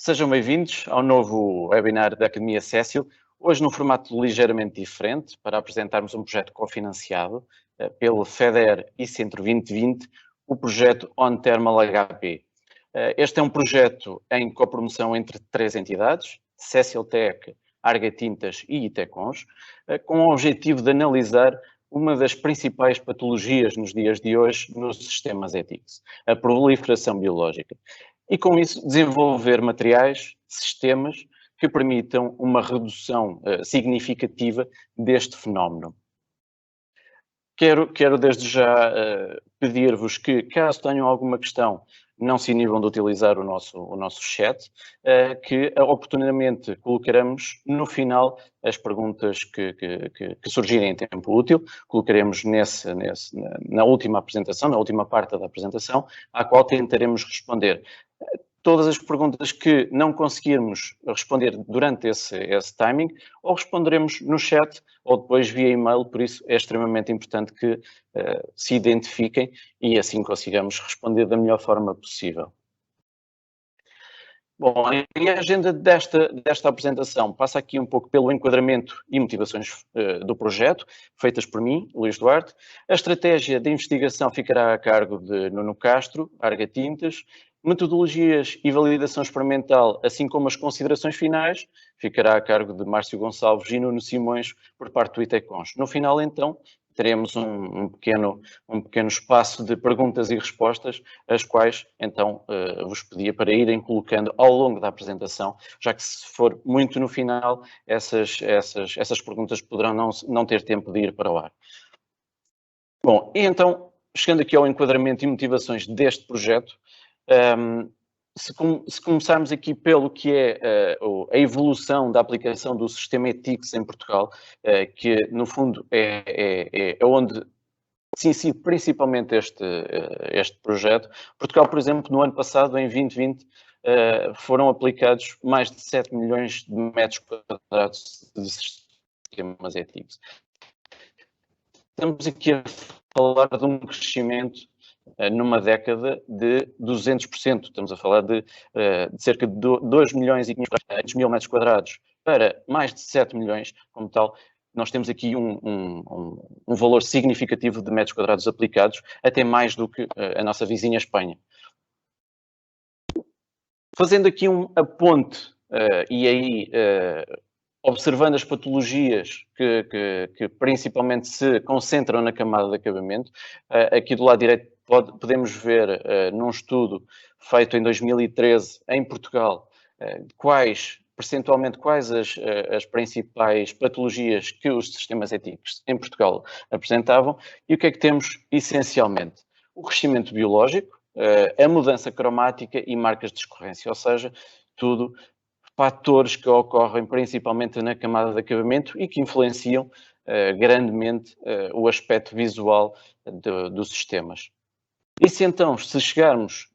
Sejam bem-vindos ao novo webinar da Academia Cécil, hoje num formato ligeiramente diferente, para apresentarmos um projeto cofinanciado pelo FEDER e Centro 2020, o projeto On Thermal HP. Este é um projeto em copromoção entre três entidades, Cécil Tech, Arga Tintas e Itecons, com o objetivo de analisar uma das principais patologias nos dias de hoje nos sistemas ETICS, a proliferação biológica. E com isso desenvolver materiais, sistemas que permitam uma redução significativa deste fenómeno. Quero desde já pedir-vos que, caso tenham alguma questão, não se inibam de utilizar o nosso chat, que oportunamente colocaremos no final as perguntas que surgirem em tempo útil, colocaremos na última apresentação, na última parte da apresentação, à qual tentaremos responder. Todas as perguntas que não conseguirmos responder durante esse timing, ou responderemos no chat, ou depois via e-mail, por isso é extremamente importante que se identifiquem e assim consigamos responder da melhor forma possível. Bom, a agenda desta apresentação passa aqui um pouco pelo enquadramento e motivações do projeto, feitas por mim, Luís Duarte. A estratégia de investigação ficará a cargo de Nuno Castro, Arga Tintas. Metodologias e validação experimental, assim como as considerações finais, ficará a cargo de Márcio Gonçalves e Nuno Simões, por parte do Itecons. No final, então, teremos um pequeno espaço de perguntas e respostas, as quais, então, vos pedia para irem colocando ao longo da apresentação, já que se for muito no final, essas perguntas poderão não ter tempo de ir para o ar. Bom, e então, chegando aqui ao enquadramento e motivações deste projeto, se começarmos aqui pelo que é a evolução da aplicação do sistema ETICS em Portugal, que no fundo é onde se incide principalmente este projeto. Portugal, por exemplo, no ano passado, em 2020, foram aplicados mais de 7 milhões de metros quadrados de sistemas ETICS. Estamos aqui a falar de um crescimento numa década de 200%. Estamos a falar de cerca de 2 milhões e 500 mil metros quadrados para mais de 7 milhões, como tal. Nós temos aqui um valor significativo de metros quadrados aplicados, até mais do que a nossa vizinha Espanha. Fazendo aqui a ponte, e aí observando as patologias que principalmente se concentram na camada de acabamento, aqui do lado direito podemos ver num estudo feito em 2013 em Portugal, percentualmente quais as principais patologias que os sistemas ETICS em Portugal apresentavam, e o que é que temos essencialmente? O crescimento biológico, a mudança cromática e marcas de escorrência, ou seja, tudo fatores que ocorrem principalmente na camada de acabamento e que influenciam grandemente o aspecto visual dos sistemas. E se então, se chegarmos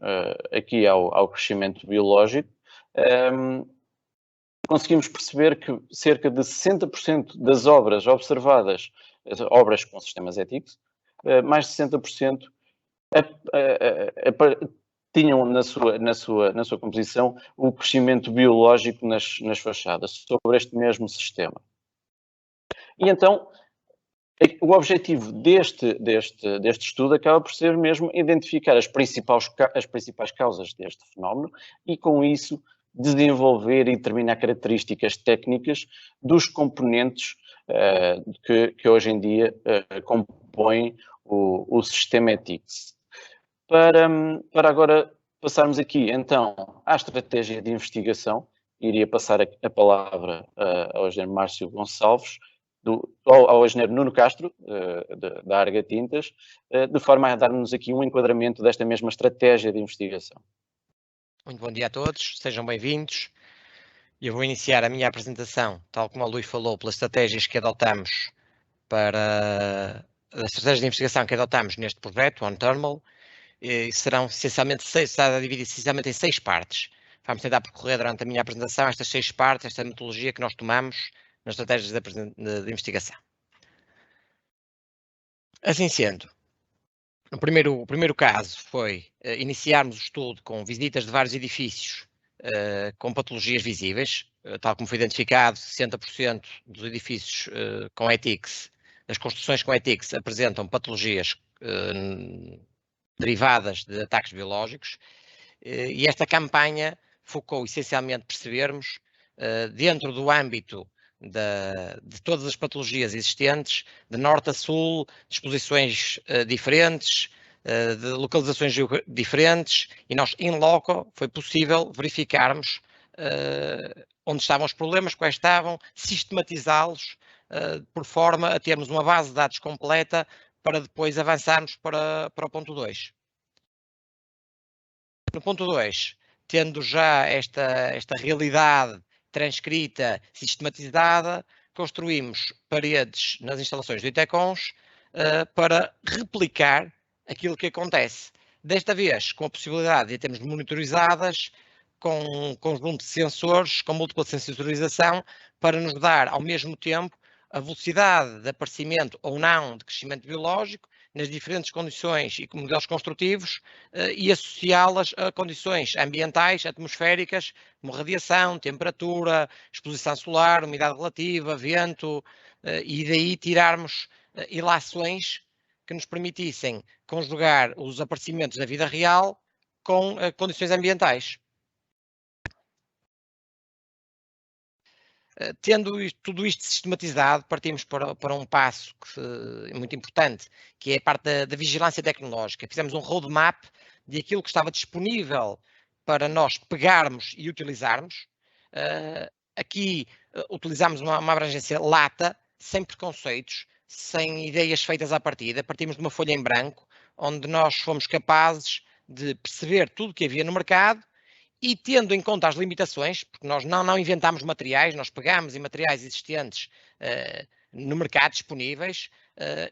aqui ao crescimento biológico, conseguimos perceber que cerca de 60% das obras observadas, obras com sistemas ETICS, mais de 60% tinham na sua composição o crescimento biológico nas fachadas, sobre este mesmo sistema. E então, o objetivo deste estudo acaba por ser mesmo identificar as principais causas deste fenómeno e, com isso, desenvolver e determinar características técnicas dos componentes que hoje em dia compõem o sistema ETICS. Para agora passarmos aqui, então, à estratégia de investigação, iria passar a palavra ao engenheiro Márcio Gonçalves, ao engenheiro Nuno Castro, da Arga Tintas, de forma a dar-nos aqui um enquadramento desta mesma estratégia de investigação. Muito bom dia a todos, sejam bem-vindos. Eu vou iniciar a minha apresentação, tal como o Luís falou, pelas estratégias que adotamos as estratégias de investigação que adotamos neste projeto, On Thermal, serão essencialmente está dividido essencialmente em 6 partes. Vamos tentar percorrer durante a minha apresentação estas 6 partes, esta metodologia que nós tomamos nas estratégias de investigação. Assim sendo, o primeiro caso foi iniciarmos o estudo com visitas de vários edifícios com patologias visíveis, tal como foi identificado, 60% dos edifícios com ETICS, das construções com ETICS apresentam patologias derivadas de ataques biológicos, e esta campanha focou essencialmente percebermos, dentro do âmbito de todas as patologias existentes, de norte a sul, de exposições diferentes, de localizações diferentes, e nós, in loco, foi possível verificarmos onde estavam os problemas, quais estavam, sistematizá-los por forma a termos uma base de dados completa para depois avançarmos para o ponto 2. No ponto 2, tendo já esta realidade transcrita, sistematizada, construímos paredes nas instalações do ITECONS para replicar aquilo que acontece. Desta vez, com a possibilidade de termos monitorizadas, com um conjunto de sensores, com múltipla sensorização, para nos dar, ao mesmo tempo, a velocidade de aparecimento ou não de crescimento biológico, nas diferentes condições e modelos construtivos, e associá-las a condições ambientais, atmosféricas, como radiação, temperatura, exposição solar, umidade relativa, vento, e daí tirarmos ilações que nos permitissem conjugar os aparecimentos da vida real com condições ambientais. Tendo tudo isto sistematizado, partimos para um passo muito importante, que é a parte da vigilância tecnológica. Fizemos um roadmap de aquilo que estava disponível para nós pegarmos e utilizarmos. Aqui utilizamos uma abrangência lata, sem preconceitos, sem ideias feitas à partida. Partimos de uma folha em branco, onde nós fomos capazes de perceber tudo o que havia no mercado, e tendo em conta as limitações, porque nós não inventámos materiais, nós pegámos em materiais existentes no mercado disponíveis,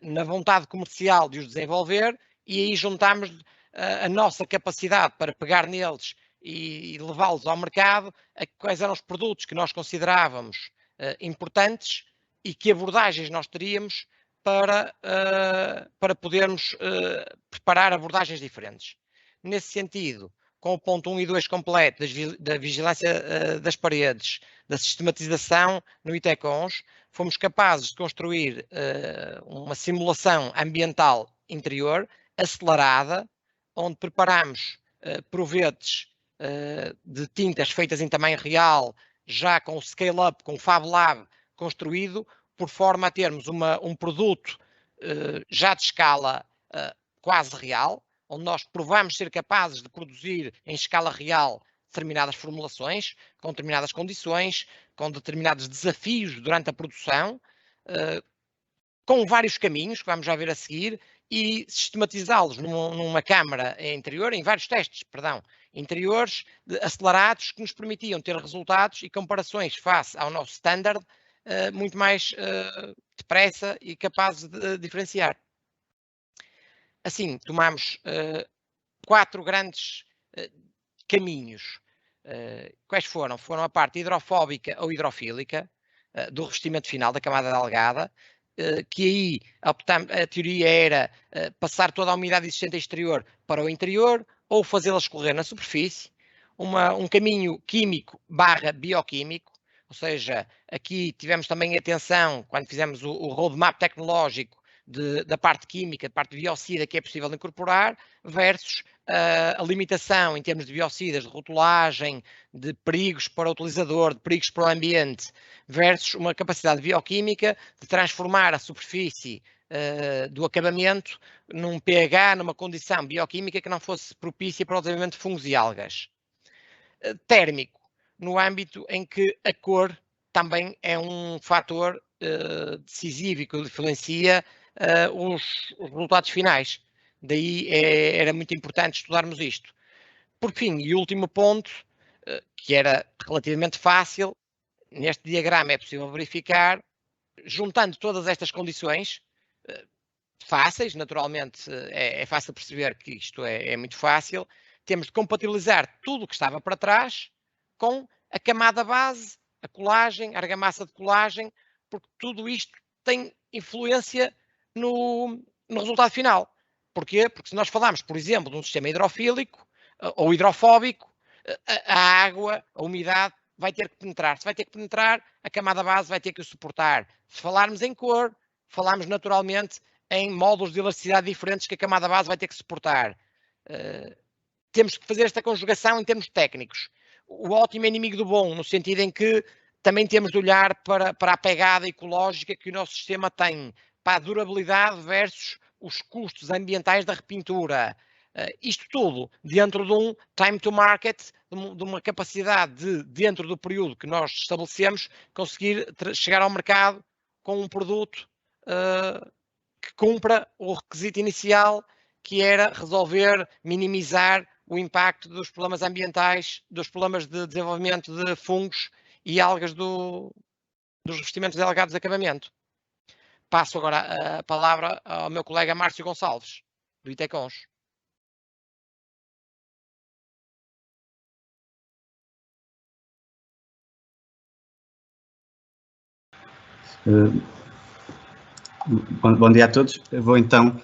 na vontade comercial de os desenvolver, e aí juntámos a nossa capacidade para pegar neles e levá-los ao mercado, a quais eram os produtos que nós considerávamos importantes e que abordagens nós teríamos para podermos preparar abordagens diferentes. Nesse sentido, com o ponto 1 e 2 completo da vigilância das paredes, da sistematização no ITECONS, fomos capazes de construir uma simulação ambiental interior acelerada, onde preparamos provetes de tintas feitas em tamanho real, já com o scale-up, com o Fab Lab construído, por forma a termos um produto já de escala quase real, onde nós provamos ser capazes de produzir em escala real determinadas formulações, com determinadas condições, com determinados desafios durante a produção, com vários caminhos que vamos já ver a seguir, e sistematizá-los numa câmara interior, em vários testes, interiores acelerados, que nos permitiam ter resultados e comparações face ao nosso standard muito mais depressa e capazes de diferenciar. Assim, tomamos 4 grandes caminhos. Quais foram? Foram a parte hidrofóbica ou hidrofílica do revestimento final da camada delgada, que aí a teoria era passar toda a umidade existente exterior para o interior ou fazê-la escorrer na superfície. Um caminho químico / bioquímico, ou seja, aqui tivemos também atenção, quando fizemos o roadmap tecnológico, da parte química, da parte biocida que é possível incorporar, versus a limitação em termos de biocidas, de rotulagem, de perigos para o utilizador, de perigos para o ambiente, versus uma capacidade bioquímica de transformar a superfície do acabamento num pH, numa condição bioquímica que não fosse propícia para o desenvolvimento de fungos e algas. Térmico, no âmbito em que a cor também é um fator decisivo e que influencia os resultados finais. Daí era muito importante estudarmos isto. Por fim, e último ponto, que era relativamente fácil, neste diagrama é possível verificar, juntando todas estas condições, fáceis, naturalmente é fácil perceber que isto é muito fácil, temos de compatibilizar tudo o que estava para trás com a camada base, a colagem, a argamassa de colagem, porque tudo isto tem influência no resultado final. Porquê? Porque se nós falarmos, por exemplo, de um sistema hidrofílico ou hidrofóbico, a água, a umidade, vai ter que penetrar. Se vai ter que penetrar, a camada base vai ter que o suportar. Se falarmos em cor, falamos naturalmente em módulos de elasticidade diferentes que a camada base vai ter que suportar. Temos que fazer esta conjugação em termos técnicos. O ótimo é inimigo do bom, no sentido em que também temos de olhar para a pegada ecológica que o nosso sistema tem, para a durabilidade versus os custos ambientais da repintura. Isto tudo dentro de um time to market, de uma capacidade de, dentro do período que nós estabelecemos, conseguir chegar ao mercado com um produto que cumpra o requisito inicial, que era resolver, minimizar o impacto dos problemas ambientais, dos problemas de desenvolvimento de fungos e algas dos revestimentos delgados de acabamento. Passo agora a palavra ao meu colega Márcio Gonçalves, do Itecons. Bom dia a todos. Eu vou então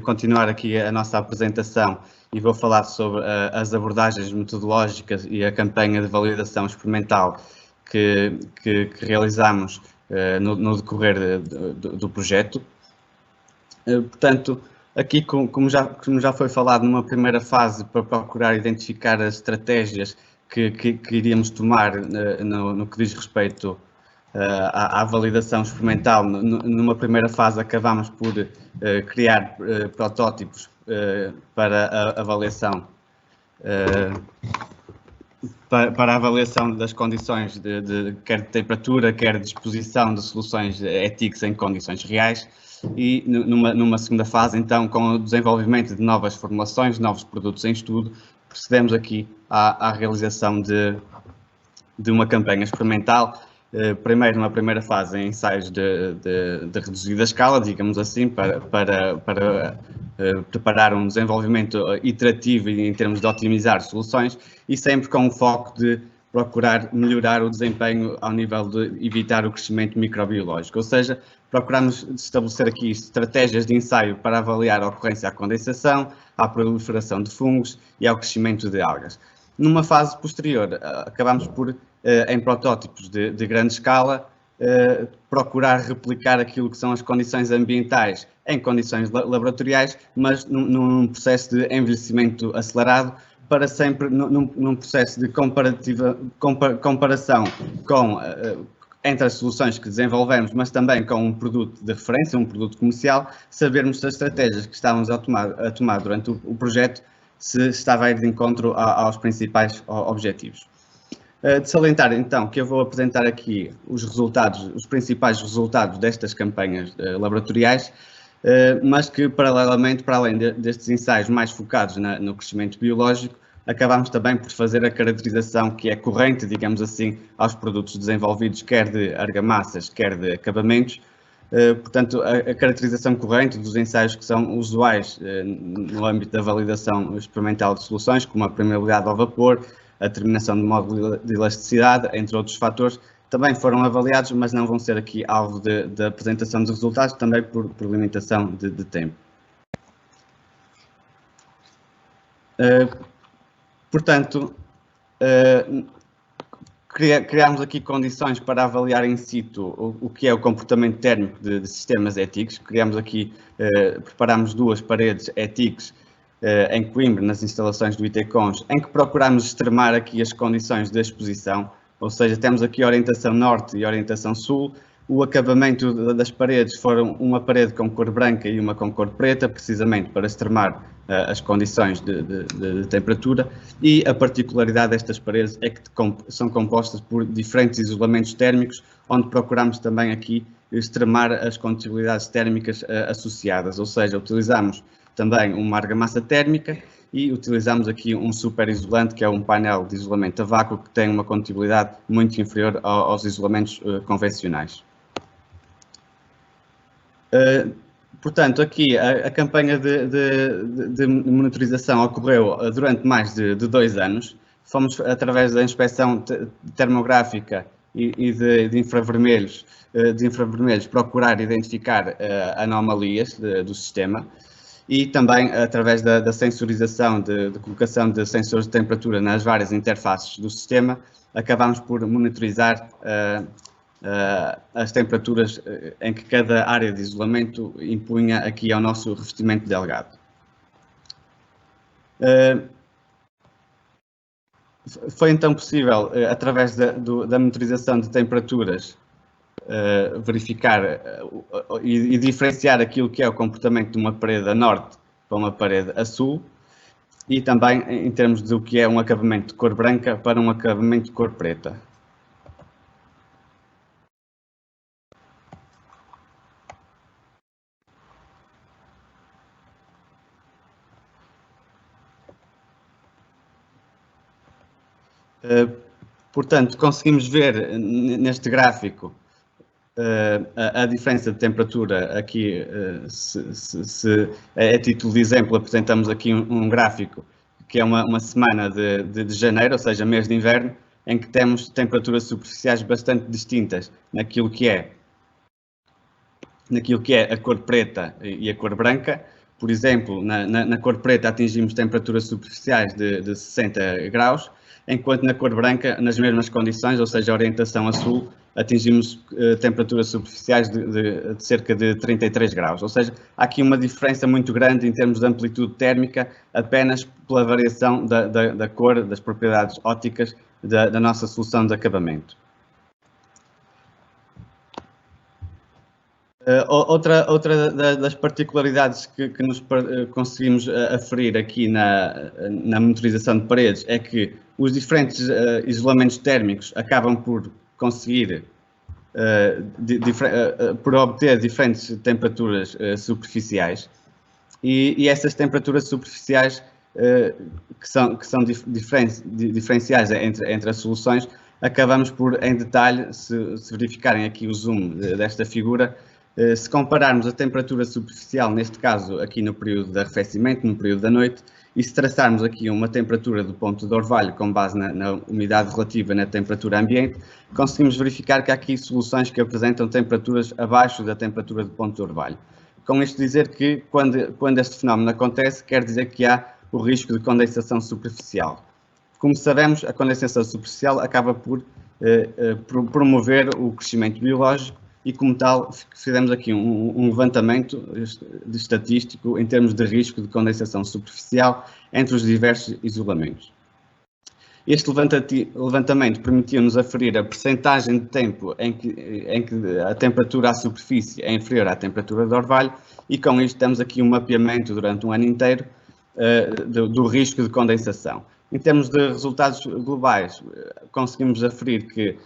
continuar aqui a nossa apresentação e vou falar sobre as abordagens metodológicas e a campanha de validação experimental que realizamos no decorrer do projeto. Portanto, aqui, como já foi falado numa primeira fase, para procurar identificar as estratégias que iríamos tomar no que diz respeito à validação experimental, numa primeira fase acabámos por criar protótipos para a avaliação para a avaliação das condições quer de temperatura, quer de exposição de soluções ETICS em condições reais, e numa segunda fase, então, com o desenvolvimento de novas formulações, novos produtos em estudo, procedemos aqui à realização de uma campanha experimental. Primeiro, numa primeira fase, em ensaios de reduzida escala, digamos assim, para preparar um desenvolvimento iterativo em termos de otimizar soluções, e sempre com o foco de procurar melhorar o desempenho ao nível de evitar o crescimento microbiológico. Ou seja, procuramos estabelecer aqui estratégias de ensaio para avaliar a ocorrência à condensação, à proliferação de fungos e ao crescimento de algas. Numa fase posterior, acabamos por, em protótipos de grande escala, procurar replicar aquilo que são as condições ambientais em condições laboratoriais, mas num processo de envelhecimento acelerado, para sempre num processo de comparação entre as soluções que desenvolvemos, mas também com um produto de referência, um produto comercial, sabermos se as estratégias que estávamos a tomar durante o projeto se estava a ir de encontro aos principais objetivos. De salientar, então, que eu vou apresentar aqui os principais resultados destas campanhas laboratoriais, mas que, paralelamente, para além destes ensaios mais focados no crescimento biológico, acabamos também por fazer a caracterização que é corrente, digamos assim, aos produtos desenvolvidos, quer de argamassas, quer de acabamentos. Portanto, a caracterização corrente dos ensaios que são usuais no âmbito da validação experimental de soluções, como a permeabilidade ao vapor, a determinação de módulo de elasticidade, entre outros fatores, também foram avaliados, mas não vão ser aqui alvo da apresentação dos resultados, também por limitação de tempo. Portanto, criámos aqui condições para avaliar in situ o que é o comportamento térmico de sistemas ETICS. Preparámos 2 paredes ETICS em Coimbra, nas instalações do Itecons, em que procurámos extremar aqui as condições de exposição, ou seja, temos aqui a orientação norte e a orientação sul. O acabamento das paredes foram uma parede com cor branca e uma com cor preta, precisamente para extremar as condições de temperatura, e a particularidade destas paredes é que são compostas por diferentes isolamentos térmicos, onde procuramos também aqui extremar as condutibilidades térmicas associadas, ou seja, utilizamos também uma argamassa térmica e utilizamos aqui um super isolante, que é um painel de isolamento a vácuo, que tem uma condutibilidade muito inferior aos isolamentos convencionais. Portanto, aqui a campanha de monitorização ocorreu durante mais de 2 anos. Fomos, através da inspeção termográfica e de infravermelhos, procurar identificar anomalias do sistema. e também através da sensorização, de colocação de sensores de temperatura nas várias interfaces do sistema, acabamos por monitorizar as temperaturas em que cada área de isolamento impunha aqui ao nosso revestimento delgado. Foi então possível, através da monitorização de temperaturas, verificar e diferenciar aquilo que é o comportamento de uma parede a norte para uma parede a sul, e também em termos do que é um acabamento de cor branca para um acabamento de cor preta. Portanto, conseguimos ver neste gráfico a diferença de temperatura. Aqui, a título de exemplo, apresentamos aqui um gráfico que é uma semana de janeiro, ou seja, mês de inverno, em que temos temperaturas superficiais bastante distintas naquilo que é a cor preta e a cor branca. Por exemplo, na cor preta atingimos temperaturas superficiais de 60 graus, enquanto na cor branca, nas mesmas condições, ou seja, orientação a sul, atingimos temperaturas superficiais de cerca de 33 graus. Ou seja, há aqui uma diferença muito grande em termos de amplitude térmica, apenas pela variação da cor, das propriedades ópticas da nossa solução de acabamento. Outra das particularidades que nos conseguimos aferir aqui na monitorização de paredes é que os diferentes isolamentos térmicos acabam por conseguir por obter diferentes temperaturas superficiais, e essas temperaturas superficiais que são diferenciais entre as soluções, acabamos por, em detalhe, se verificarem aqui o zoom desta figura, se compararmos a temperatura superficial, neste caso aqui no período de arrefecimento, no período da noite, e se traçarmos aqui uma temperatura do ponto de orvalho com base na umidade relativa na temperatura ambiente, conseguimos verificar que há aqui soluções que apresentam temperaturas abaixo da temperatura do ponto de orvalho. Com isto dizer que, quando este fenómeno acontece, quer dizer que há o risco de condensação superficial. Como sabemos, a condensação superficial acaba por promover o crescimento biológico, e como tal fizemos aqui um levantamento estatístico em termos de risco de condensação superficial entre os diversos isolamentos. Este levantamento permitiu-nos aferir a percentagem de tempo em que a temperatura à superfície é inferior à temperatura de orvalho, e com isto temos aqui um mapeamento durante um ano inteiro do risco de condensação. Em termos de resultados globais, conseguimos aferir que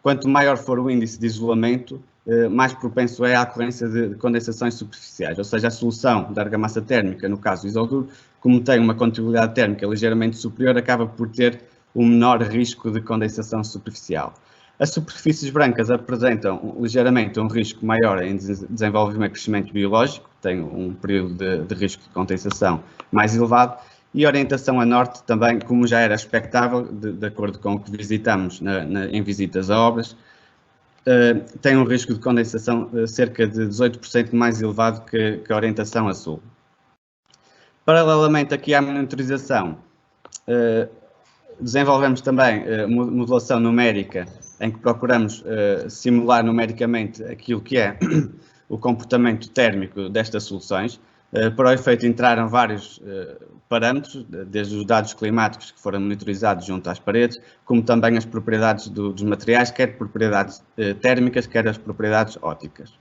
quanto maior for o índice de isolamento, mais propenso é à ocorrência de condensações superficiais, ou seja, a solução da argamassa térmica, no caso Isodur, como tem uma condutibilidade térmica ligeiramente superior, acaba por ter um menor risco de condensação superficial. As superfícies brancas apresentam ligeiramente um risco maior em desenvolvimento e crescimento biológico, tem um período de risco de condensação mais elevado, e orientação a norte também, como já era expectável, de acordo com o que visitamos em visitas a obras, tem um risco de condensação cerca de 18% mais elevado que a orientação a sul. Paralelamente aqui à monitorização, desenvolvemos também modelação numérica, em que procuramos simular numericamente aquilo que é o comportamento térmico destas soluções. Para o efeito entraram vários parâmetros, desde os dados climáticos que foram monitorizados junto às paredes, como também as propriedades dos materiais, quer propriedades térmicas, quer as propriedades ópticas.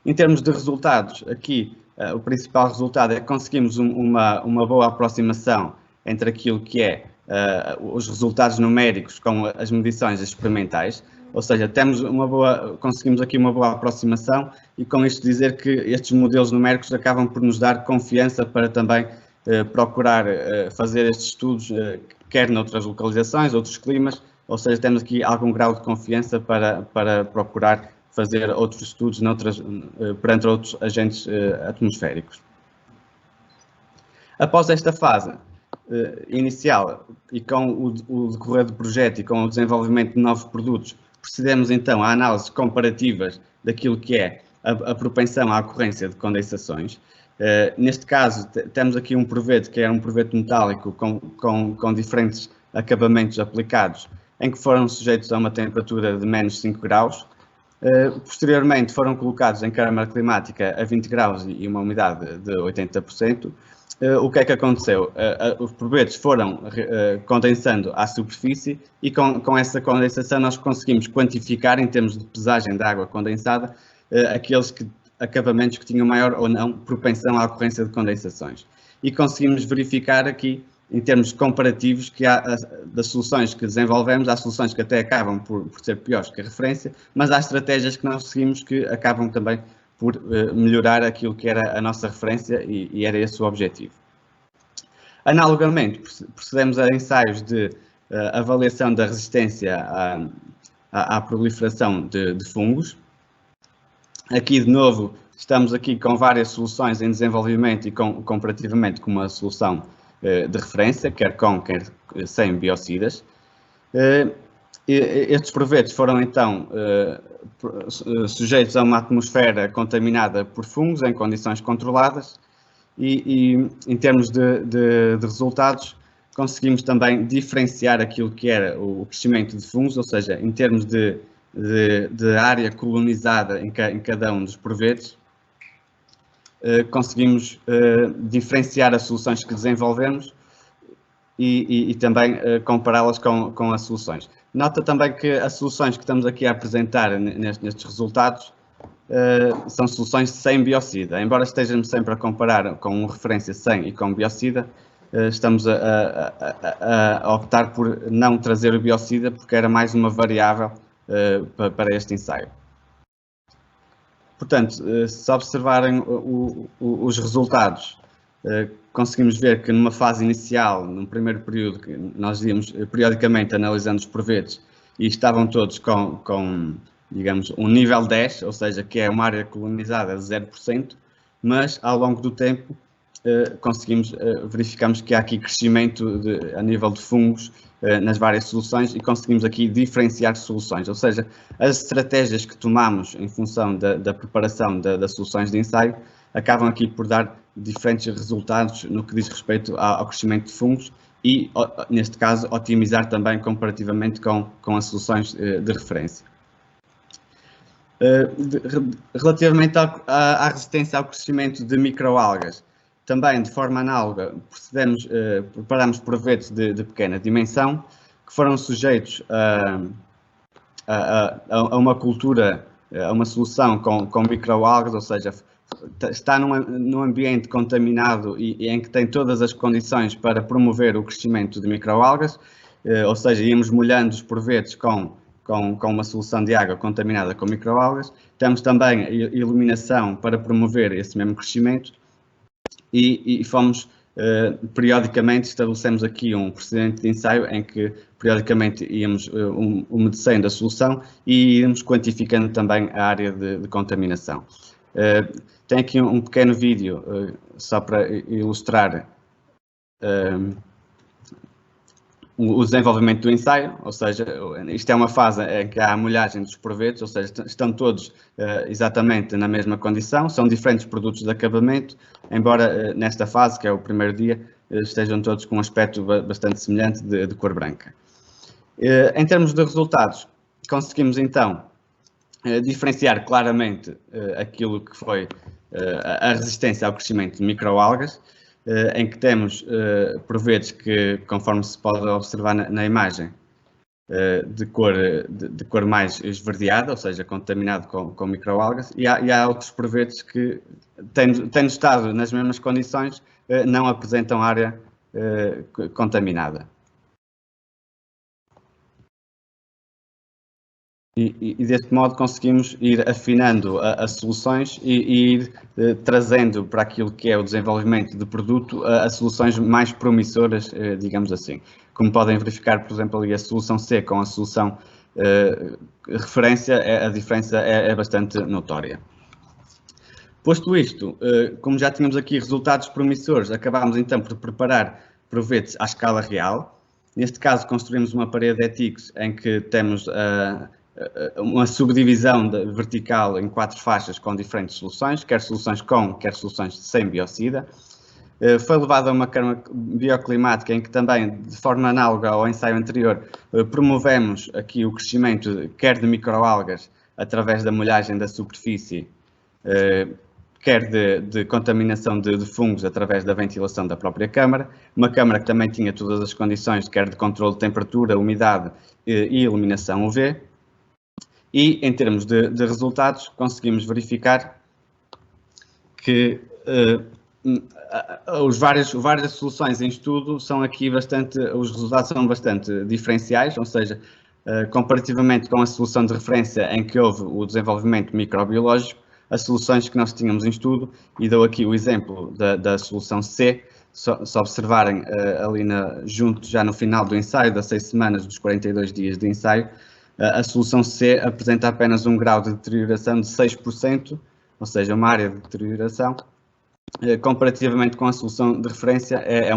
Em termos de resultados, aqui o principal resultado é que conseguimos uma boa aproximação entre aquilo que é os resultados numéricos com as medições experimentais, ou seja, conseguimos aqui uma boa aproximação, e com isto dizer que estes modelos numéricos acabam por nos dar confiança para também procurar fazer estes estudos, quer noutras localizações, outros climas, ou seja, temos aqui algum grau de confiança para procurar fazer outros estudos perante outros agentes atmosféricos. Após esta fase inicial e com o decorrer do projeto e com o desenvolvimento de novos produtos, procedemos então a análises comparativas daquilo que é a propensão à ocorrência de condensações. Neste caso, temos aqui um provete que é um provete metálico com diferentes acabamentos aplicados, em que foram sujeitos a uma temperatura de menos 5 graus. Posteriormente foram colocados em câmara climática a 20 graus e uma umidade de 80%. O que é que aconteceu? Os provetos foram condensando à superfície e com essa condensação nós conseguimos quantificar, em termos de pesagem da água condensada, aqueles acabamentos que tinham maior ou não propensão à ocorrência de condensações. E conseguimos verificar aqui, em termos comparativos, que das soluções que desenvolvemos, há soluções que até acabam por ser piores que a referência, mas há estratégias que nós seguimos que acabam também por melhorar aquilo que era a nossa referência e era esse o objetivo. Analogamente, procedemos a ensaios de avaliação da resistência à proliferação de fungos. Aqui, de novo, estamos aqui com várias soluções em desenvolvimento e comparativamente com uma solução de referência, quer com, quer sem biocidas. Estes provetos foram, então, sujeitos a uma atmosfera contaminada por fungos em condições controladas e em termos de resultados, conseguimos também diferenciar aquilo que era o crescimento de fungos, ou seja, em termos de área colonizada em cada um dos provetos, conseguimos diferenciar as soluções que desenvolvemos e também compará-las com as soluções. Nota também que as soluções que estamos aqui a apresentar nestes resultados são soluções sem biocida. Embora estejamos sempre a comparar com referência sem e com biocida, estamos a optar por não trazer o biocida porque era mais uma variável para este ensaio. Portanto, se observarem os resultados, conseguimos ver que numa fase inicial, num primeiro período, que nós íamos periodicamente analisando os provetos e estavam todos com, digamos, um nível 10, ou seja, que é uma área colonizada de 0%, mas ao longo do tempo verificamos que há aqui crescimento a nível de fungos nas várias soluções e conseguimos aqui diferenciar soluções, ou seja, as estratégias que tomamos em função da preparação das soluções de ensaio acabam aqui por dar diferentes resultados no que diz respeito ao crescimento de fungos e, neste caso, otimizar também comparativamente com as soluções de referência. Relativamente à resistência ao crescimento de microalgas, também de forma análoga, preparamos provetos de pequena dimensão que foram sujeitos a uma cultura, a uma solução com microalgas, ou seja, está num ambiente contaminado e em que tem todas as condições para promover o crescimento de microalgas, ou seja, íamos molhando os provetos com uma solução de água contaminada com microalgas. Temos também iluminação para promover esse mesmo crescimento e fomos, periodicamente, estabelecemos aqui um procedimento de ensaio em que periodicamente íamos umedecendo a solução e íamos quantificando também a área de contaminação. Tem aqui um pequeno vídeo só para ilustrar o desenvolvimento do ensaio, ou seja, isto é uma fase em que há a molhagem dos provetos, ou seja, estão todos exatamente na mesma condição, são diferentes produtos de acabamento, embora nesta fase, que é o primeiro dia, estejam todos com um aspecto bastante semelhante de cor branca. Em termos de resultados, conseguimos então diferenciar claramente aquilo que foi a resistência ao crescimento de microalgas, em que temos provetos que, conforme se pode observar na imagem, de cor mais esverdeada, ou seja, contaminado com microalgas, e há outros provetos que, tendo estado nas mesmas condições, não apresentam área contaminada. E deste modo conseguimos ir afinando as soluções e ir trazendo para aquilo que é o desenvolvimento de produto as soluções mais promissoras, digamos assim. Como podem verificar, por exemplo, ali a solução C com a solução referência, a diferença é bastante notória. Posto isto, como já tínhamos aqui resultados promissores, acabámos então por preparar provetos à escala real. Neste caso, construímos uma parede ETICS em que temos uma subdivisão vertical em 4 faixas com diferentes soluções, quer soluções com, quer soluções sem biocida. Foi levado a uma câmara bioclimática em que também, de forma análoga ao ensaio anterior, promovemos aqui o crescimento quer de microalgas através da molhagem da superfície, quer de contaminação de fungos através da ventilação da própria câmara. Uma câmara que também tinha todas as condições, quer de controle de temperatura, umidade e iluminação UV. E, em termos de resultados, conseguimos verificar que as várias soluções em estudo são aqui os resultados são bastante diferenciais, ou seja, comparativamente com a solução de referência em que houve o desenvolvimento microbiológico, as soluções que nós tínhamos em estudo, e dou aqui o exemplo da solução C, se observarem ali junto já no final do ensaio, das 6 semanas, dos 42 dias de ensaio, a solução C apresenta apenas um grau de deterioração de 6%, ou seja, uma área de deterioração. Comparativamente com a solução de referência, é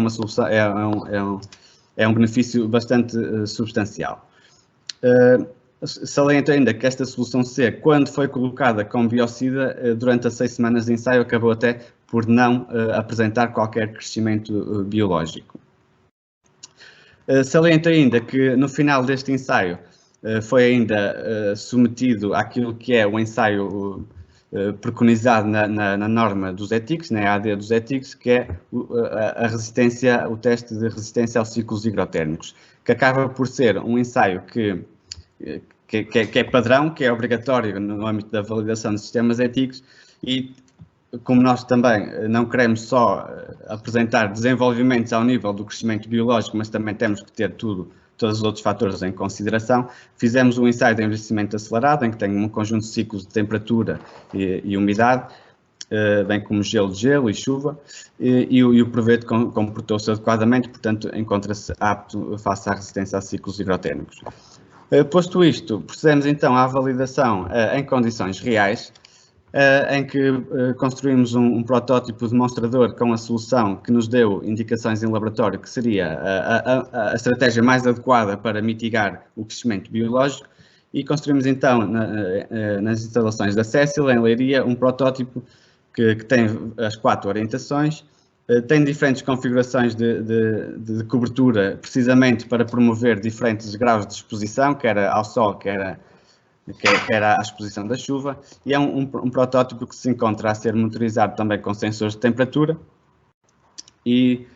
um benefício bastante substancial. Saliento ainda que esta solução C, quando foi colocada com biocida, durante as 6 semanas de ensaio, acabou até por não apresentar qualquer crescimento biológico. Saliento ainda que no final deste ensaio foi ainda submetido àquilo que é o ensaio preconizado na norma dos ETICS, na EAD dos ETICS, que é o teste de resistência aos ciclos higrotérmicos, que acaba por ser um ensaio que é padrão, que é obrigatório no âmbito da validação de sistemas ETICS, e como nós também não queremos só apresentar desenvolvimentos ao nível do crescimento biológico, mas também temos que ter todos os outros fatores em consideração, fizemos um ensaio de envelhecimento acelerado, em que tem um conjunto de ciclos de temperatura e umidade, bem como gelo de gelo e chuva, e o proveito comportou-se adequadamente, portanto, encontra-se apto face à resistência a ciclos higrotérmicos. Posto isto, procedemos então à validação em condições reais, em que construímos um protótipo demonstrador com a solução que nos deu indicações em laboratório que seria a estratégia mais adequada para mitigar o crescimento biológico, e construímos então nas instalações da Cécil, em Leiria, um protótipo que tem as 4 orientações, tem diferentes configurações de cobertura, precisamente para promover diferentes graus de exposição, quer ao sol, quer à exposição da chuva, e é um protótipo que se encontra a ser monitorizado também com sensores de temperatura, e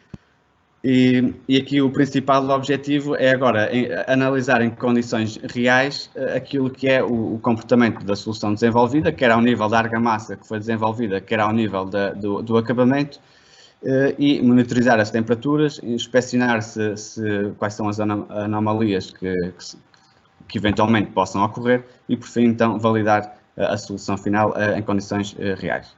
aqui o principal objetivo é agora analisar em condições reais aquilo que é o comportamento da solução desenvolvida, quer ao nível da argamassa que foi desenvolvida, quer ao nível do acabamento, e monitorizar as temperaturas, inspecionar quais são as anomalias que eventualmente possam ocorrer, e por fim então validar a solução final em condições reais.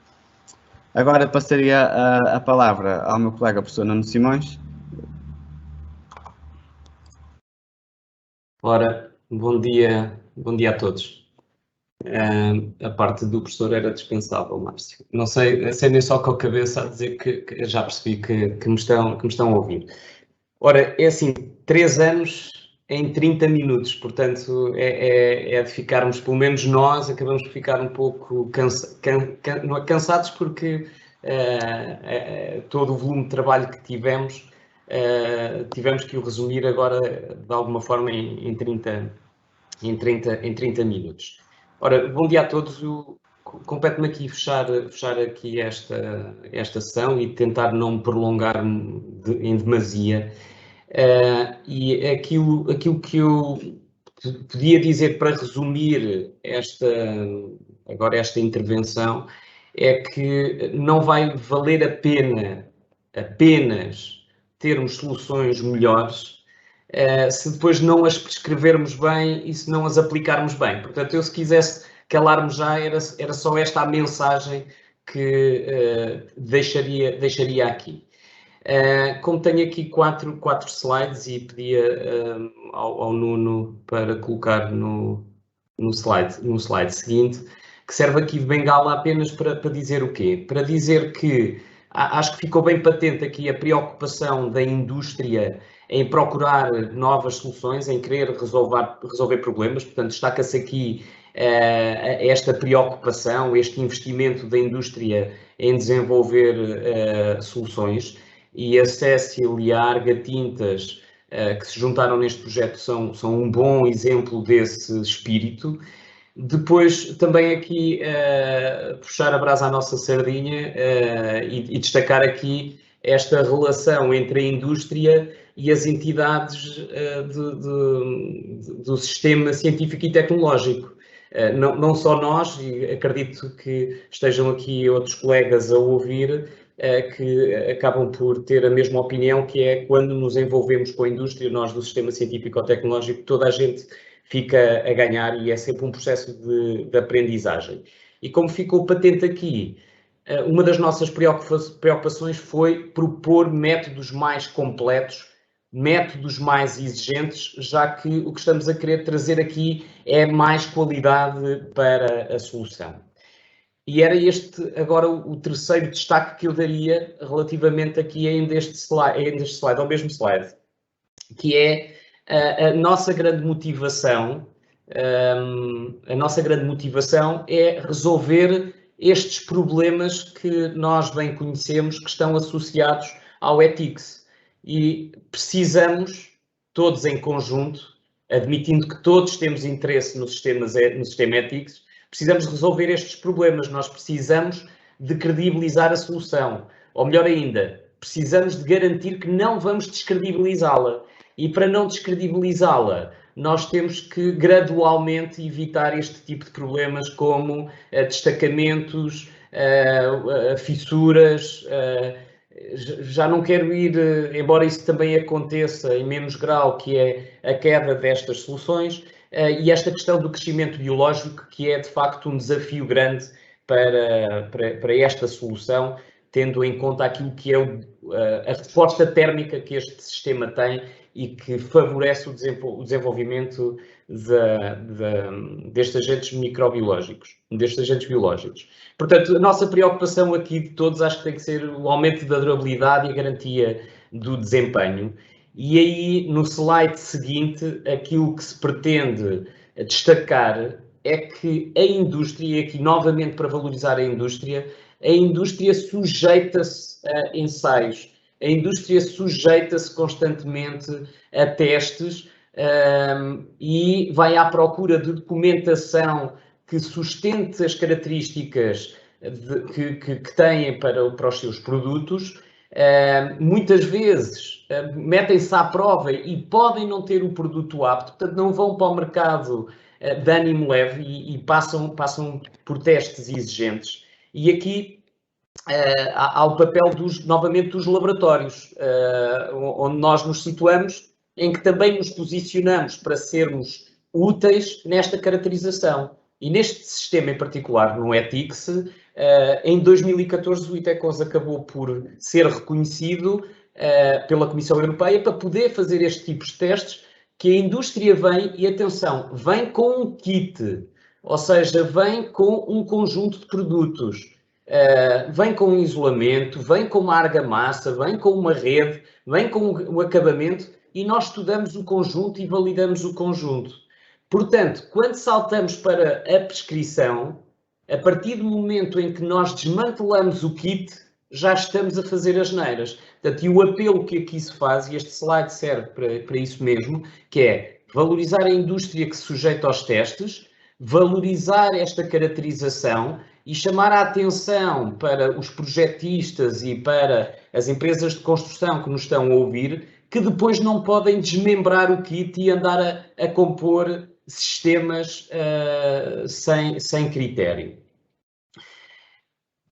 Agora passaria a palavra ao meu colega professor Nuno Simões. Ora, bom dia a todos. A parte do professor era dispensável, Márcio. Não sei nem só com a cabeça a dizer que já percebi que me estão a ouvir. Ora, é assim, 3 anos em 30 minutos, portanto, é de ficarmos, pelo menos nós, acabamos por ficar um pouco cansados, porque todo o volume de trabalho que tivemos que o resumir agora, de alguma forma, em 30 minutos. Ora, bom dia a todos. Compete-me aqui fechar aqui esta sessão e tentar não me prolongar em demasia. E aquilo que eu podia dizer para resumir esta intervenção é que não vai valer a pena apenas termos soluções melhores se depois não as prescrevermos bem e se não as aplicarmos bem. Portanto, eu se quisesse calar-me já, era só esta a mensagem que deixaria aqui. Como tenho aqui quatro slides e pedia ao Nuno para colocar no slide seguinte, que serve aqui de bengala apenas para dizer o quê? Para dizer que acho que ficou bem patente aqui a preocupação da indústria em procurar novas soluções, em querer resolver problemas. Portanto, destaca-se aqui esta preocupação, este investimento da indústria em desenvolver soluções. E a Cécil e a Arga Tintas, que se juntaram neste projeto, são um bom exemplo desse espírito. Depois, também aqui, puxar a brasa à nossa sardinha e destacar aqui esta relação entre a indústria e as entidades do sistema científico e tecnológico. Não só nós, e acredito que estejam aqui outros colegas a ouvir, que acabam por ter a mesma opinião, que é quando nos envolvemos com a indústria, nós do sistema científico-tecnológico, toda a gente fica a ganhar e é sempre um processo de aprendizagem. E como ficou patente aqui, uma das nossas preocupações foi propor métodos mais completos, métodos mais exigentes, já que o que estamos a querer trazer aqui é mais qualidade para a solução. E era este agora o terceiro destaque que eu daria relativamente aqui ainda este slide, ao mesmo slide, que é a nossa grande motivação. A nossa grande motivação é resolver estes problemas que nós bem conhecemos, que estão associados ao ethics. E precisamos, todos em conjunto, admitindo que todos temos interesse no sistema ethics, precisamos resolver estes problemas. Nós precisamos de credibilizar a solução. Ou melhor ainda, precisamos de garantir que não vamos descredibilizá-la. E para não descredibilizá-la, nós temos que gradualmente evitar este tipo de problemas como destacamentos, fissuras. Já não quero ir, embora isso também aconteça em menos grau, que é a queda destas soluções, e esta questão do crescimento biológico, que é de facto um desafio grande para esta solução, tendo em conta aquilo que é a resposta térmica que este sistema tem e que favorece o desenvolvimento destes agentes microbiológicos, destes agentes biológicos. Portanto, a nossa preocupação aqui de todos acho que tem que ser o aumento da durabilidade e a garantia do desempenho. E aí, no slide seguinte, aquilo que se pretende destacar é que a indústria, e aqui novamente para valorizar a indústria sujeita-se a ensaios, a indústria sujeita-se constantemente a testes e vai à procura de documentação que sustente as características que têm para os seus produtos. Muitas vezes metem-se à prova e podem não ter o produto apto, portanto não vão para o mercado de ânimo leve e passam por testes exigentes. E aqui há o papel novamente dos laboratórios, onde nós nos situamos, em que também nos posicionamos para sermos úteis nesta caracterização. E neste sistema em particular, no ethics, em 2014 o ITECOS acabou por ser reconhecido pela Comissão Europeia para poder fazer este tipo de testes, que a indústria vem, e atenção, vem com um kit, ou seja, vem com um conjunto de produtos, vem com um isolamento, vem com uma argamassa, vem com uma rede, vem com o acabamento, e nós estudamos o conjunto e validamos o conjunto. Portanto, quando saltamos para a prescrição, a partir do momento em que nós desmantelamos o kit, já estamos a fazer as neiras. Portanto, e o apelo que aqui se faz, e este slide serve para isso mesmo, que é valorizar a indústria que se sujeita aos testes, valorizar esta caracterização e chamar a atenção para os projetistas e para as empresas de construção que nos estão a ouvir, que depois não podem desmembrar o kit e andar a compor sistemas sem critério.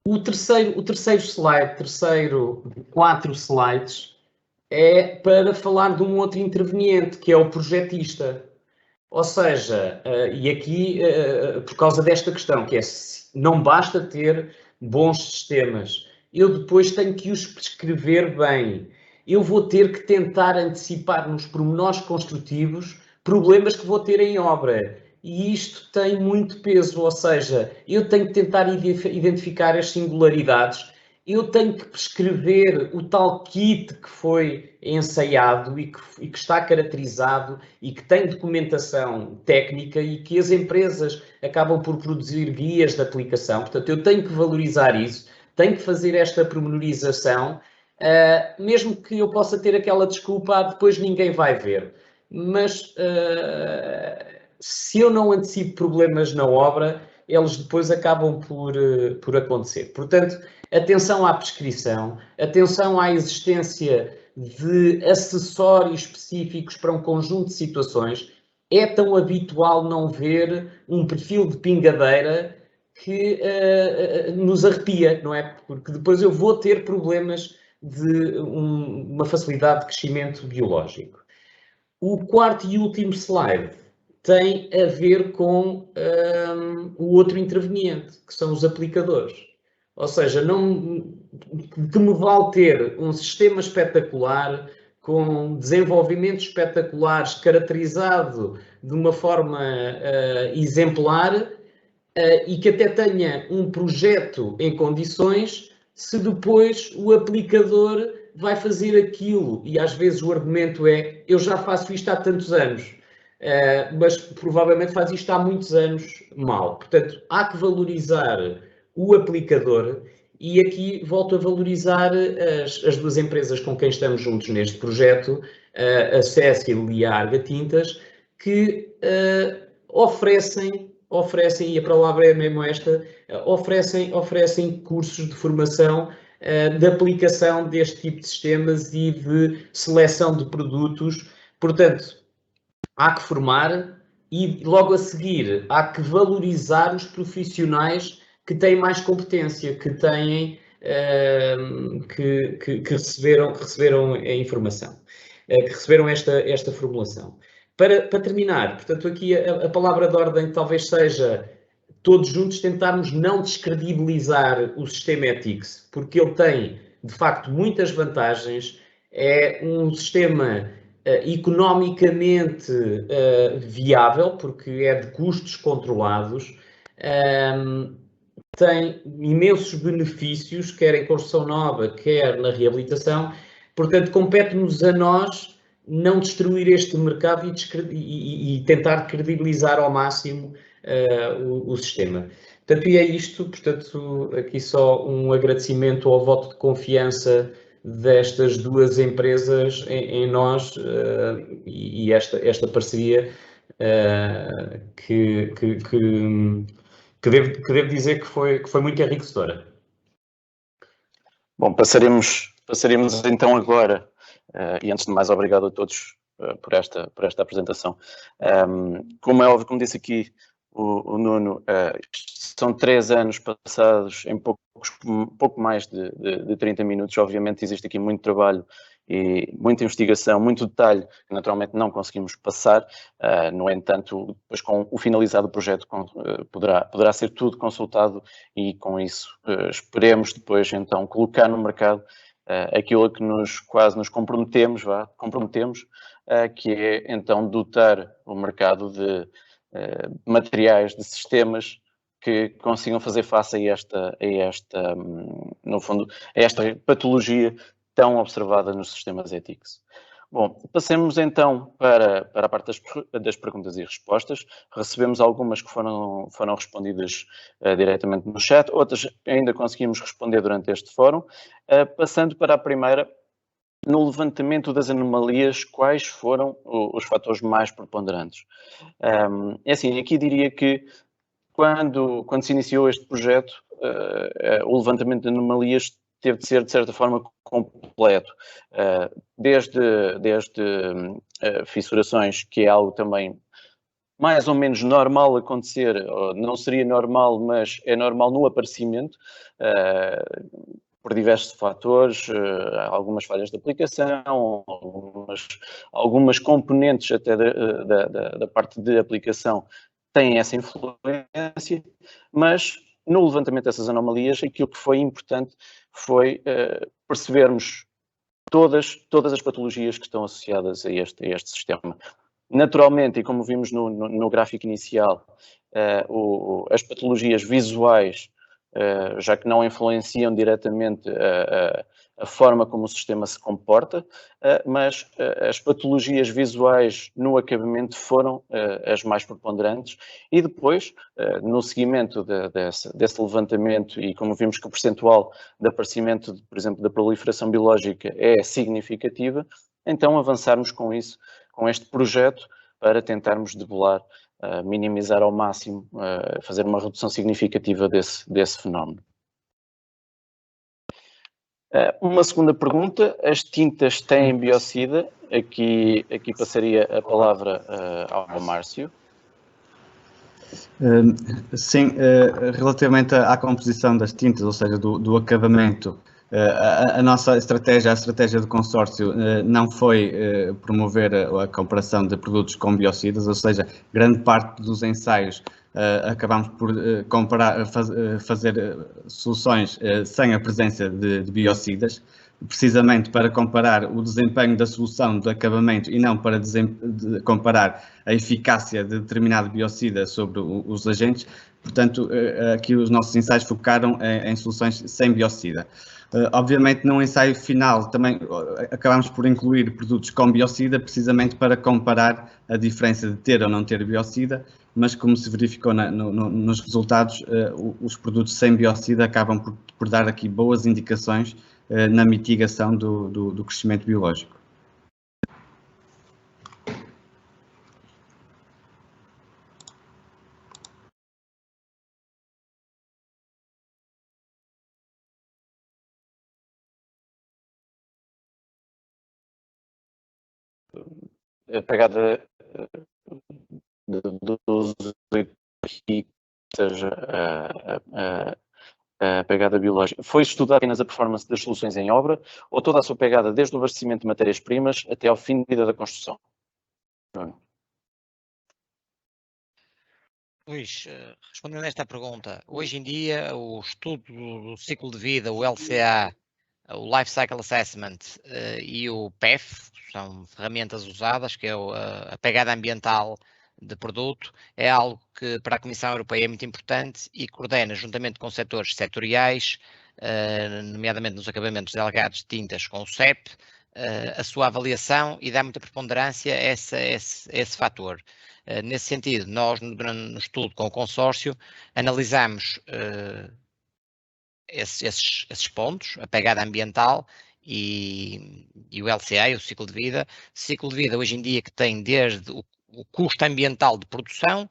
O terceiro slide, 4 slides, é para falar de um outro interveniente, que é o projetista. Ou seja, e aqui, por causa desta questão, que é, não basta ter bons sistemas, eu depois tenho que os prescrever bem. Eu vou ter que tentar antecipar nos pormenores construtivos problemas que vou ter em obra. E isto tem muito peso, ou seja, eu tenho que tentar identificar as singularidades eu tenho que prescrever o tal kit que foi ensaiado e que está caracterizado e que tem documentação técnica e que as empresas acabam por produzir guias de aplicação. Portanto, eu tenho que valorizar isso, tenho que fazer esta pormenorização, mesmo que eu possa ter aquela desculpa, depois ninguém vai ver. Mas se eu não antecipo problemas na obra, eles depois acabam por acontecer. Portanto, atenção à prescrição, atenção à existência de acessórios específicos para um conjunto de situações. É tão habitual não ver um perfil de pingadeira que nos arrepia, não é? Porque depois eu vou ter problemas de uma facilidade de crescimento biológico. O quarto e último slide tem a ver com o outro interveniente, que são os aplicadores. Ou seja, que me vale ter um sistema espetacular, com desenvolvimentos espetaculares, caracterizado de uma forma exemplar, e que até tenha um projeto em condições, se depois o aplicador vai fazer aquilo, e às vezes o argumento é, eu já faço isto há tantos anos, mas provavelmente faz isto há muitos anos mal. Portanto, há que valorizar o aplicador, e aqui volto a valorizar as duas empresas com quem estamos juntos neste projeto, a Cecil e a Arga Tintas, que oferecem, e a palavra é mesmo esta, oferecem cursos de formação de aplicação deste tipo de sistemas e de seleção de produtos. Portanto, há que formar e logo a seguir há que valorizar os profissionais que têm mais competência, que têm que receberam a informação, que receberam esta formulação. Para terminar, portanto, aqui a palavra de ordem talvez seja todos juntos tentarmos não descredibilizar o sistema ETICS, porque ele tem, de facto, muitas vantagens, é um sistema economicamente viável, porque é de custos controlados, tem imensos benefícios, quer em construção nova, quer na reabilitação. Portanto, compete-nos a nós não destruir este mercado e tentar credibilizar ao máximo o sistema. Portanto, e é isto. Portanto, aqui só um agradecimento ao voto de confiança destas duas empresas em nós e esta parceria que devo dizer que foi muito enriquecedora. Bom, passaremos então agora, e antes de mais, obrigado a todos por esta apresentação. Como é óbvio, como disse aqui o Nuno, são 3 anos passados em pouco mais de 30 minutos. Obviamente existe aqui muito trabalho e muita investigação, muito detalhe, que naturalmente não conseguimos passar. No entanto, depois com o finalizado projeto poderá ser tudo consultado e com isso esperemos depois então colocar no mercado aquilo a que quase nos comprometemos, que é então dotar o mercado de materiais, de sistemas que consigam fazer face a esta, no fundo, a esta patologia tão observada nos sistemas ETICS. Bom, passemos então para a parte das perguntas e respostas. Recebemos algumas que foram respondidas diretamente no chat, outras ainda conseguimos responder durante este fórum. Passando para a primeira, no levantamento das anomalias, quais foram os fatores mais preponderantes? É assim, aqui diria que quando se iniciou este projeto, o levantamento de anomalias teve de ser, de certa forma, completo. Desde fissurações, que é algo também mais ou menos normal acontecer, não seria normal, mas é normal no aparecimento, por diversos fatores, algumas falhas de aplicação, algumas componentes até da parte de aplicação têm essa influência, mas no levantamento dessas anomalias, aquilo que foi importante foi percebermos todas as patologias que estão associadas a este sistema. Naturalmente, e como vimos no gráfico inicial, as patologias visuais já que não influenciam diretamente a forma como o sistema se comporta, mas as patologias visuais no acabamento foram as mais preponderantes e depois, no seguimento desse levantamento e como vimos que o percentual de aparecimento, por exemplo, da proliferação biológica é significativa, então avançarmos com isso, com este projeto, para tentarmos debelar, minimizar ao máximo, fazer uma redução significativa desse fenómeno. Uma segunda pergunta, as tintas têm biocida? Aqui passaria a palavra ao Márcio. Sim, relativamente à composição das tintas, ou seja, do acabamento, a nossa estratégia, a estratégia do consórcio não foi promover a comparação de produtos com biocidas, ou seja, grande parte dos ensaios acabamos por fazer soluções sem a presença de biocidas, precisamente para comparar o desempenho da solução de acabamento e não para comparar a eficácia de determinado biocida sobre os agentes. Portanto, aqui os nossos ensaios focaram em soluções sem biocida. Obviamente, no ensaio final também acabamos por incluir produtos com biocida, precisamente para comparar a diferença de ter ou não ter biocida, mas como se verificou nos resultados, os produtos sem biocida acabam por dar aqui boas indicações na mitigação do crescimento biológico. A pegada do uso aqui, seja a pegada biológica, foi estudar apenas a performance das soluções em obra ou toda a sua pegada desde o abastecimento de matérias-primas até ao fim de vida da construção? Luís, respondendo a esta pergunta, hoje em dia o estudo do ciclo de vida, o LCA, o Life Cycle Assessment e o PEF, são ferramentas usadas, que é a pegada ambiental de produto, é algo que para a Comissão Europeia é muito importante e coordena juntamente com setores setoriais, nomeadamente nos acabamentos delegados de tintas com o CEP, a sua avaliação e dá muita preponderância a esse fator. Nesse sentido, nós no estudo com o consórcio analisamos esses pontos, a pegada ambiental e o LCA, o ciclo de vida. Ciclo de vida hoje em dia que tem desde o custo ambiental de produção,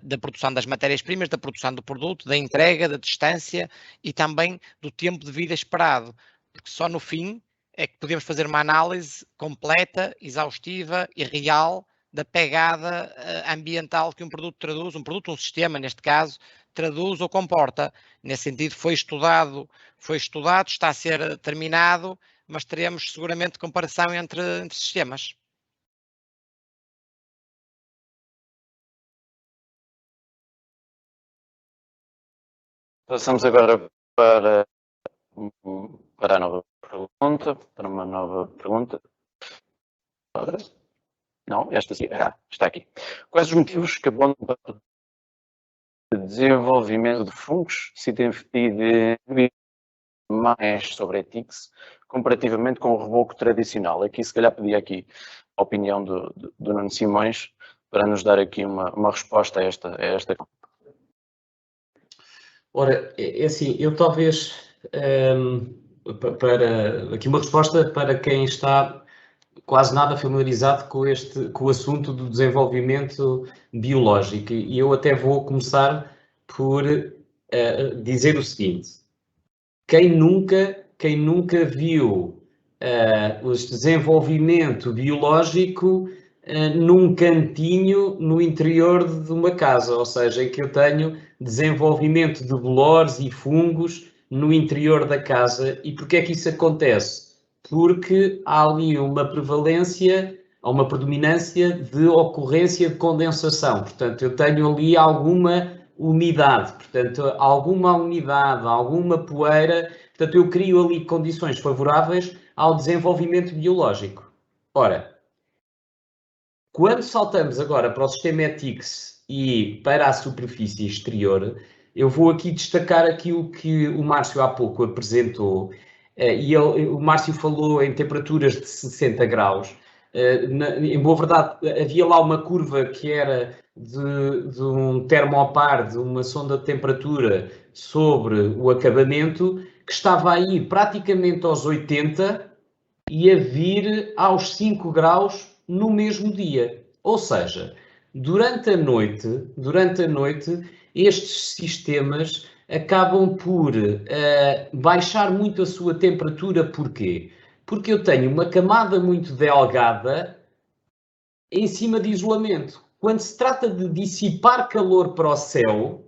da produção das matérias-primas, da produção do produto, da entrega, da distância e também do tempo de vida esperado, porque só no fim é que podemos fazer uma análise completa, exaustiva e real da pegada ambiental que um produto traduz, um sistema neste caso, traduz ou comporta. Nesse sentido foi estudado, está a ser terminado, mas teremos seguramente comparação entre sistemas. Passamos agora para a nova pergunta, para uma nova pergunta. Não, esta sim, está aqui. Quais os motivos que abonam para o desenvolvimento de fungos e de mais sobre ETICS comparativamente com o reboco tradicional? Aqui, se calhar, pedi aqui a opinião do Nuno Simões para nos dar aqui uma resposta a esta. Ora, é assim, eu talvez, aqui uma resposta para quem está quase nada familiarizado com o assunto do desenvolvimento biológico. E eu até vou começar por dizer o seguinte: quem nunca viu o desenvolvimento biológico num cantinho no interior de uma casa, ou seja, em que eu tenho desenvolvimento de bolores e fungos no interior da casa. E porquê é que isso acontece? Porque há ali uma prevalência, há uma predominância de ocorrência de condensação. Portanto, eu tenho ali alguma umidade, alguma poeira. Portanto, eu crio ali condições favoráveis ao desenvolvimento biológico. Ora, quando saltamos agora para o sistema ETICS e para a superfície exterior, Eu vou aqui destacar aquilo que o Márcio há pouco apresentou, o Márcio falou em temperaturas de 60 graus. Em boa verdade, havia lá uma curva que era de um termopar, de uma sonda de temperatura sobre o acabamento, que estava a ir praticamente aos 80 e a vir aos 5 graus no mesmo dia. Ou seja, durante a noite, estes sistemas acabam por baixar muito a sua temperatura. Porquê? Porque eu tenho uma camada muito delgada em cima de isolamento. Quando se trata de dissipar calor para o céu,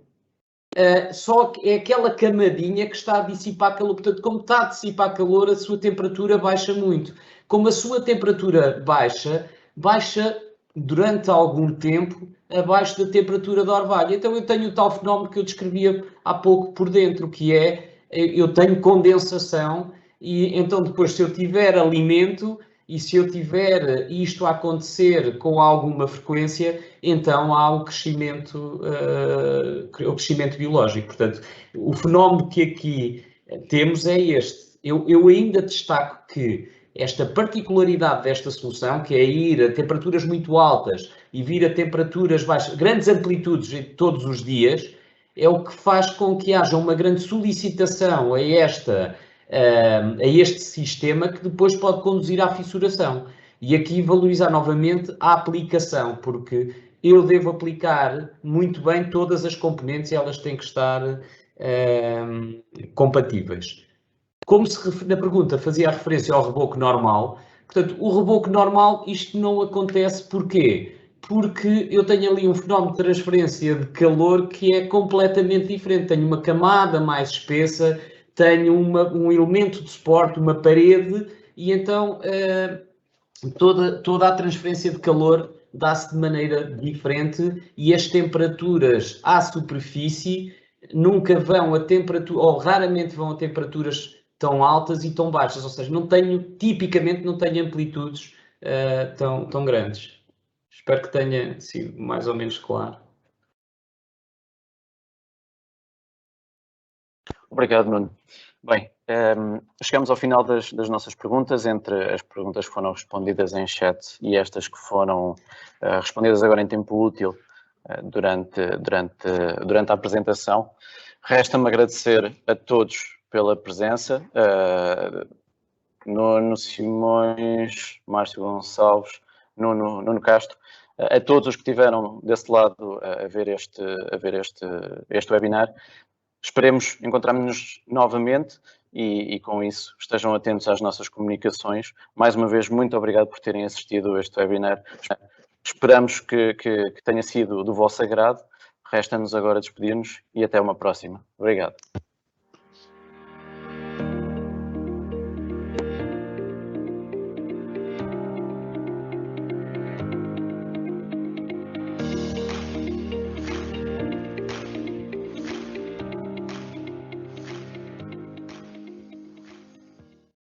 só é aquela camadinha que está a dissipar calor. Portanto, como está a dissipar calor, a sua temperatura baixa muito. Como a sua temperatura baixa durante algum tempo abaixo da temperatura de orvalho. Então eu tenho o tal fenómeno que eu descrevia há pouco por dentro, que é, eu tenho condensação e então depois se eu tiver alimento e se eu tiver isto a acontecer com alguma frequência, então há o crescimento biológico. Portanto, o fenómeno que aqui temos é este. Eu ainda destaco que esta particularidade desta solução, que é ir a temperaturas muito altas e vir a temperaturas baixas, grandes amplitudes todos os dias, é o que faz com que haja uma grande solicitação a este sistema que depois pode conduzir à fissuração. E aqui valorizar novamente a aplicação, porque eu devo aplicar muito bem todas as componentes e elas têm que estar compatíveis. Como se na pergunta fazia a referência ao reboco normal, portanto, o reboco normal, isto não acontece porquê? Porque eu tenho ali um fenómeno de transferência de calor que é completamente diferente. Tenho uma camada mais espessa, tenho um elemento de suporte, uma parede, e então toda a transferência de calor dá-se de maneira diferente e as temperaturas à superfície nunca vão a temperatura, ou raramente vão a temperaturas tão altas e tão baixas, ou seja, tipicamente não tenho amplitudes tão grandes. Espero que tenha sido mais ou menos claro. Obrigado, Nuno. Bem, chegamos ao final das nossas perguntas, entre as perguntas que foram respondidas em chat e estas que foram respondidas agora em tempo útil durante a apresentação. Resta-me agradecer a todos pela presença, Nuno Simões, Márcio Gonçalves, Nuno Castro, a todos os que estiveram desse lado a ver este webinar. Esperemos encontrar-nos novamente e com isso estejam atentos às nossas comunicações. Mais uma vez, muito obrigado por terem assistido a este webinar. Esperamos que tenha sido do vosso agrado. Resta-nos agora despedir-nos e até uma próxima. Obrigado.